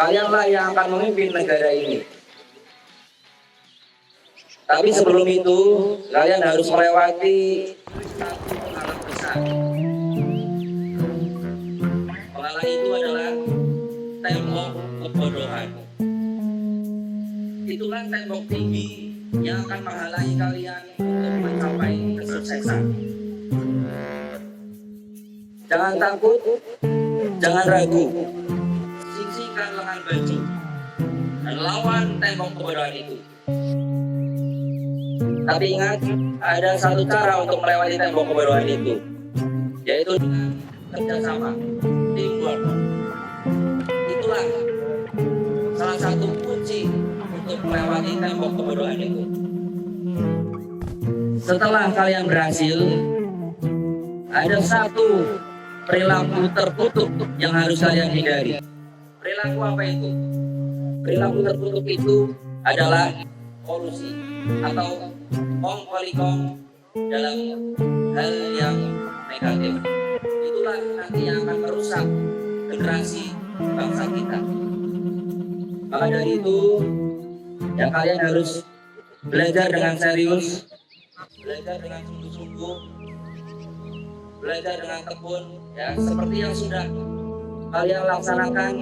Kalianlah yang akan memimpin negara ini. Tapi sebelum itu, kalian harus melewati satu penghalang besar. Penghalang itu adalah tembok kebodohan. Itulah tembok tinggi yang akan menghalangi kalian untuk mencapai kesuksesan. Jangan takut, jangan ragu. Sisihkan lengan baju dan lawan tembok kebodohan itu. Tapi ingat, ada satu cara untuk melewati tembok kebodohan itu, yaitu dengan kerjasama, teamwork. Itulah salah satu kunci untuk melewati tembok kebodohan itu. Setelah kalian berhasil, ada satu perilaku tertutup yang harus kalian hindari. Perilaku apa itu? Perilaku tertutup itu adalah kolusi atau kong kali kong dalam hal yang negatif. Itulah nanti yang akan merusak generasi bangsa kita. Maka dari itu, ya kalian harus belajar dengan serius, belajar dengan sungguh-sungguh, belajar dengan tekun, ya seperti yang sudah kalian laksanakan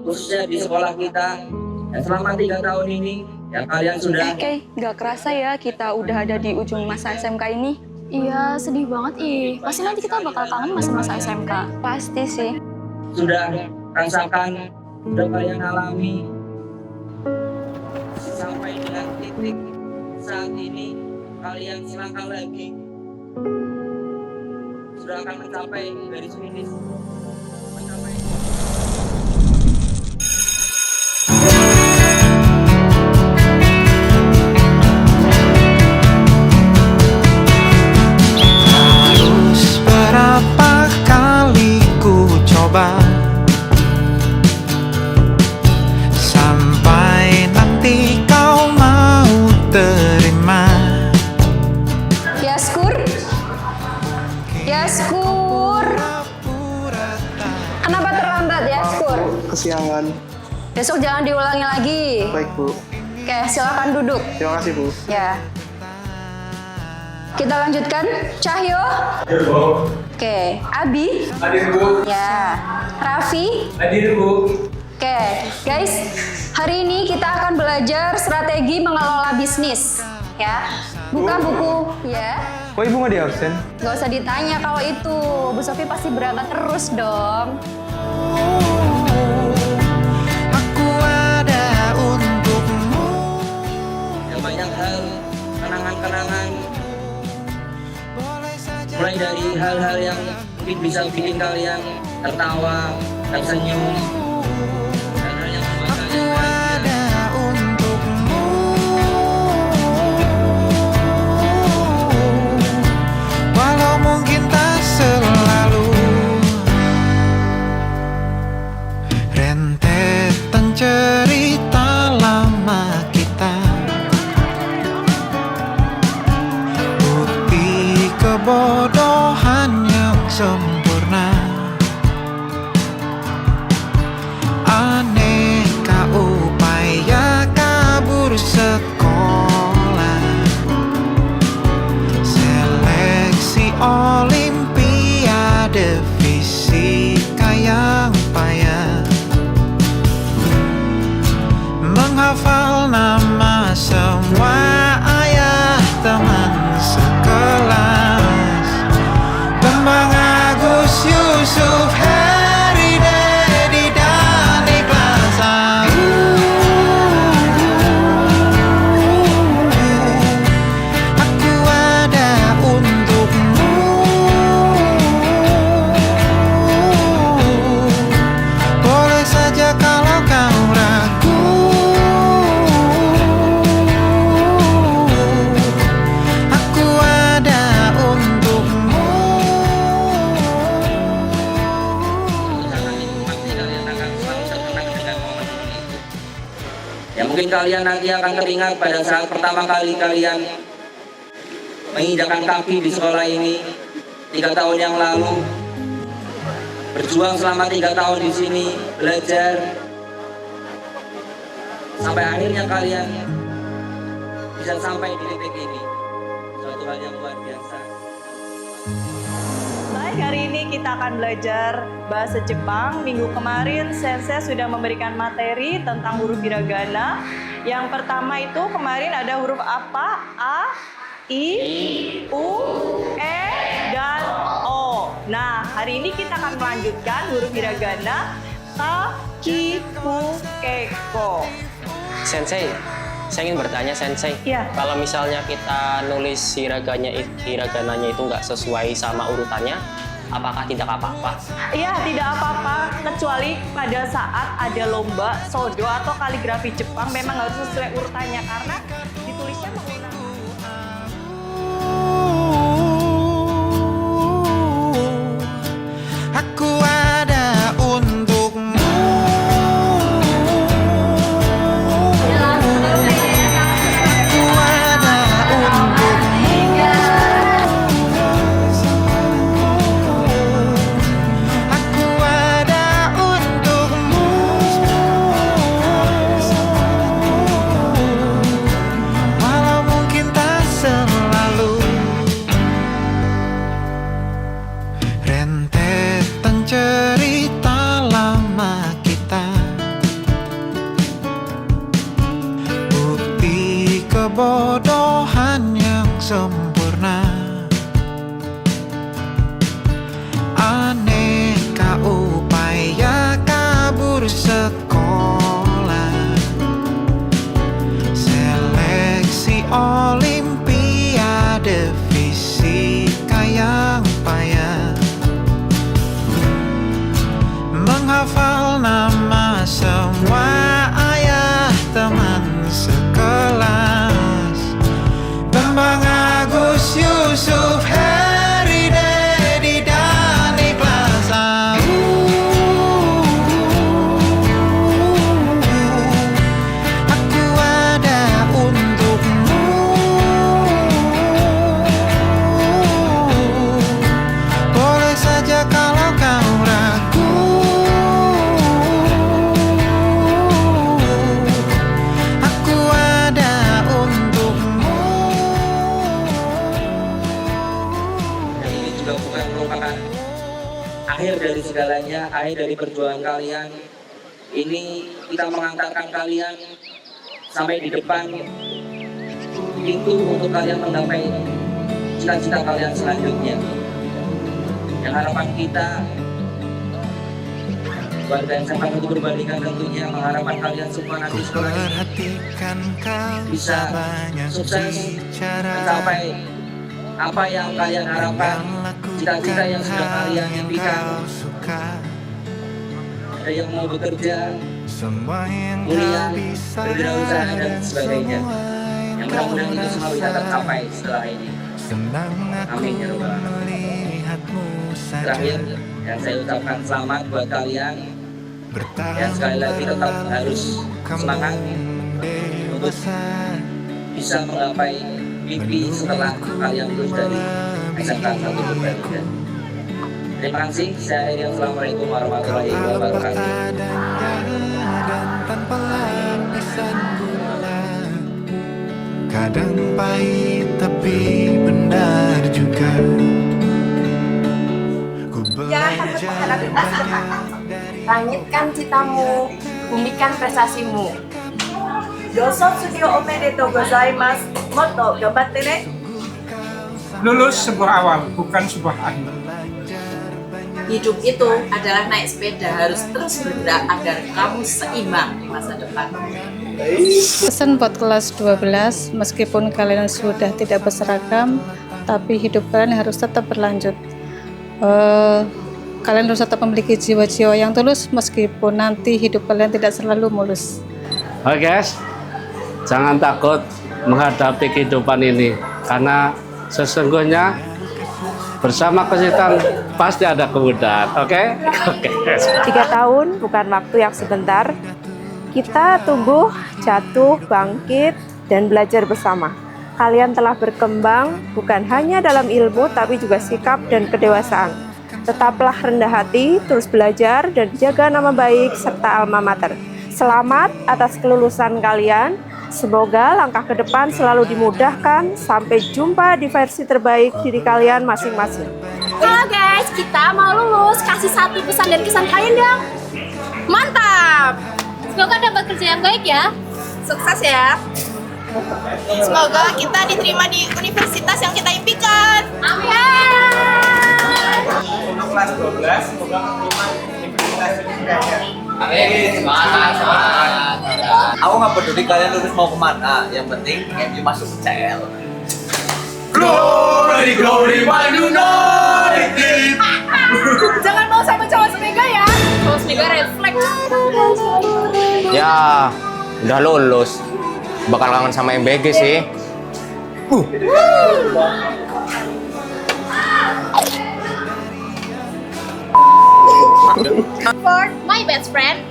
khususnya di sekolah kita. Ya, selama 3 tahun ini, ya kalian sudah. Oke, nggak kerasa ya kita udah ada di ujung masa SMK ini. Iya, sedih banget Pasti nanti kita bakal kangen masa-masa SMK. Pasti sih. Sudah rasakan, sudah kalian alami sampai dengan titik saat ini kalian selangkah lagi sudah akan mencapai garis finish, mencapai. Harus berapa kali ku coba sampai nanti kau mau terima. Yaskur? Yaskur? Kenapa terlambat Yaskur? Kesiangan. Besok jangan diulangi lagi. Baik, Bu. Oke, silakan duduk. Terima kasih, Bu. Ya. Kita lanjutkan. Cahyo? Hadir, Bu. Oke. Abi? Hadir, Bu. Ya. Raffi? Hadir, Bu. Oke, guys. Hari ini kita akan belajar strategi mengelola bisnis. Ya. Buka buku. Ya. Kok Ibu nggak di absen? Gak usah ditanya kalau itu. Bu Sofi pasti berangkat terus dong. Aku ada untukmu. Ya, banyak hal, kenangan-kenangan, mulai dari hal-hal yang mungkin bisa bikin kalian tertawa, tersenyum, dan hal yang membuat Aku kalian bahagia. ada untukmu. Walau mungkin tak selalu rentetan cerita lama kita, bukti kebodohan yang sempurna. Aneka upaya kabur sekolah, seleksi olimpiade fisika yang payah, menghafal nama semua ayah teman sekelas, Bambang Agus Yusuf Heri Dedi dan Ikhlas. Aku ada untukmu. Boleh saja kalau kau ragu. Aku ada untukmu. Sangat pasti kalian akan selalu terkenang dengan momen itu. Ya mungkin kalian nanti akan teringat pada saat pertama kali kalian menginjakkan kaki di sekolah ini 3 tahun yang lalu. Berjuang selama 3 tahun di sini, belajar. sampai akhirnya kalian bisa sampai di titik ini. Suatu hal yang luar biasa. Baik, hari ini kita akan belajar bahasa Jepang. Minggu kemarin Sensei sudah memberikan materi tentang huruf hiragana. Yang pertama itu kemarin ada huruf apa? A, I, U, E, dan O. Nah, hari ini kita akan melanjutkan huruf hiragana Ta, Ki, Ku, Ke, Ko. Sensei, saya ingin bertanya Sensei, Iya. kalau misalnya kita nulis hiragananya itu nggak sesuai sama urutannya, apakah tidak apa-apa? Iya, tidak apa-apa, kecuali pada saat ada lomba sodo atau kaligrafi Jepang memang harus sesuai urutannya karena ditulisnya menggunakan. Aku ada untukmu. Aku ada untukmu. Aku ada untukmu. Walau mungkin tak selalu. Rentetan cerita lama kita, bukti kebodohan yang sempurna. Aneka upaya kabur sekolah, seleksi olimpiade fisika yang payah, menghafal nama semua ayah teman sekelas, Bambang Agus Yusuf Heri Dedi dan Ikhlas. Aku ada untukmu. Boleh saja kalau kau ragu. Aku ada untukmu. Dan ini juga bukan merupakan akhir dari segalanya, akhir dari perjuangan kalian. Ini kita mengantarkan kalian sampai di depan pintu untuk kalian menggapai cita-cita kalian selanjutnya. Yang harapan kita warga yang sempat untuk berbandingkan tentunya mengharapkan kalian semua nanti Ku sekolah ini perhatikan kau bisa banyak sukses bicara. mencapai apa yang kalian harapkan, cita-cita yang sudah kalian impikan. Ada yang mau bekerja, Semua yang kuliah, kau bisa berwirausaha dan sebagainya. semua Yang mudah-mudahan itu semua bisa tercapai setelah ini. Senang aku Amin ya Rabbal Alamin. melihatmu saja. Terakhir, yang saya ucapkan selamat buat kalian. Bertahan Dan sekali lagi tetap harus semangat untuk bisa menggapai mimpi setelah kalian lulus dari SMK 1 Purbalingga. Terima kasih. Saya akhiri. Assalamualaikum warahmatullahi wabarakatuh. dan tanpa lapisan gula, kadang pahit tapi benar juga. Ku belajar Langitkan citamu, bumikan prestasimu. Doso Studio Omedetou gozaimasu. Motto gambatte ne. Lulus sebuah awal, bukan sebuah akhir. Hidup itu adalah naik sepeda, harus terus bergerak agar kamu seimbang di masa depan. Pesan buat kelas 12, meskipun kalian sudah tidak berseragam, tapi hidup kalian harus tetap berlanjut. Kalian harus tetap memiliki jiwa-jiwa yang tulus, meskipun nanti hidup kalian tidak selalu mulus. Oke guys, jangan takut menghadapi kehidupan ini, karena sesungguhnya bersama kesulitan pasti ada kemudahan. Oke? 3 tahun bukan waktu yang sebentar. Kita tumbuh, jatuh, bangkit, dan belajar bersama. Kalian telah berkembang bukan hanya dalam ilmu, tapi juga sikap dan kedewasaan. Tetaplah rendah hati, terus belajar, dan jaga nama baik serta alma mater. Selamat atas kelulusan kalian. Semoga langkah ke depan selalu dimudahkan. Sampai jumpa di versi terbaik diri kalian masing-masing. Halo guys, kita mau lulus. Kasih satu pesan dan kesan kalian dong. Mantap. Semoga dapat kerja yang baik ya. Sukses ya. Semoga kita diterima di universitas yang kita impikan. Amin. Untuk kelas 12, semoga menerima universitas Sriwijaya. Amin, semangat. Aku nggak peduli kalian lulus mau kemana, yang penting MU masuk ke CL. Glory, glory, Man United. Jangan mau sama cowok semega ya. Cowok semega refleks. Ya, udah lulus. Bakal kangen sama MBG sih. For my best friend.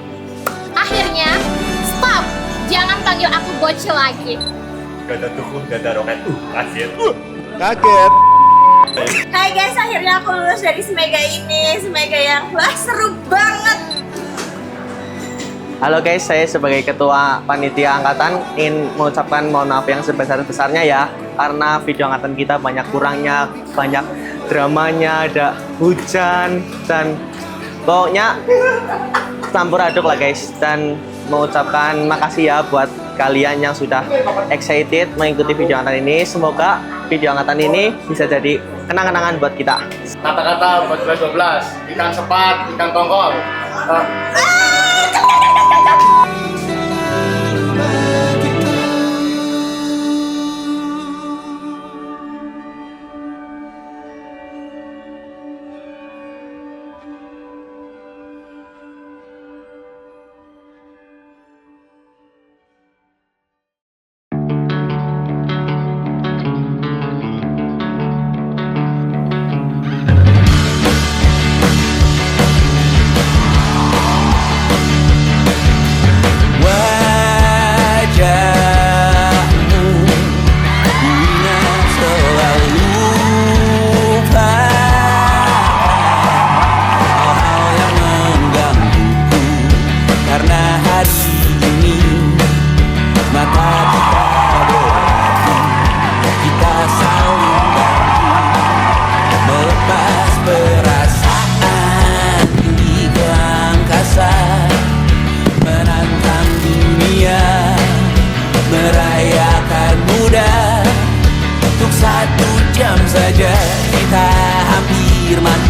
Akhirnya, stop. Jangan panggil aku bocil lagi. Gak ada tukul, gak ada roket. Kaget. Kaget. Hai guys, akhirnya aku lulus dari Semega ini. Semega yang seru banget. Halo guys, saya sebagai ketua panitia angkatan ingin mengucapkan mohon maaf yang sebesar-besarnya ya, karena video angkatan kita banyak kurangnya, banyak dramanya, ada hujan dan pokoknya campur aduk lah guys. Dan mengucapkan makasih ya buat kalian yang sudah excited mengikuti video angkatan ini. Semoga video angkatan ini bisa jadi kenang-kenangan buat kita. Kata-kata buat kelas 12, ikan sepat, ikan tongkol. Saja kita hampir mati.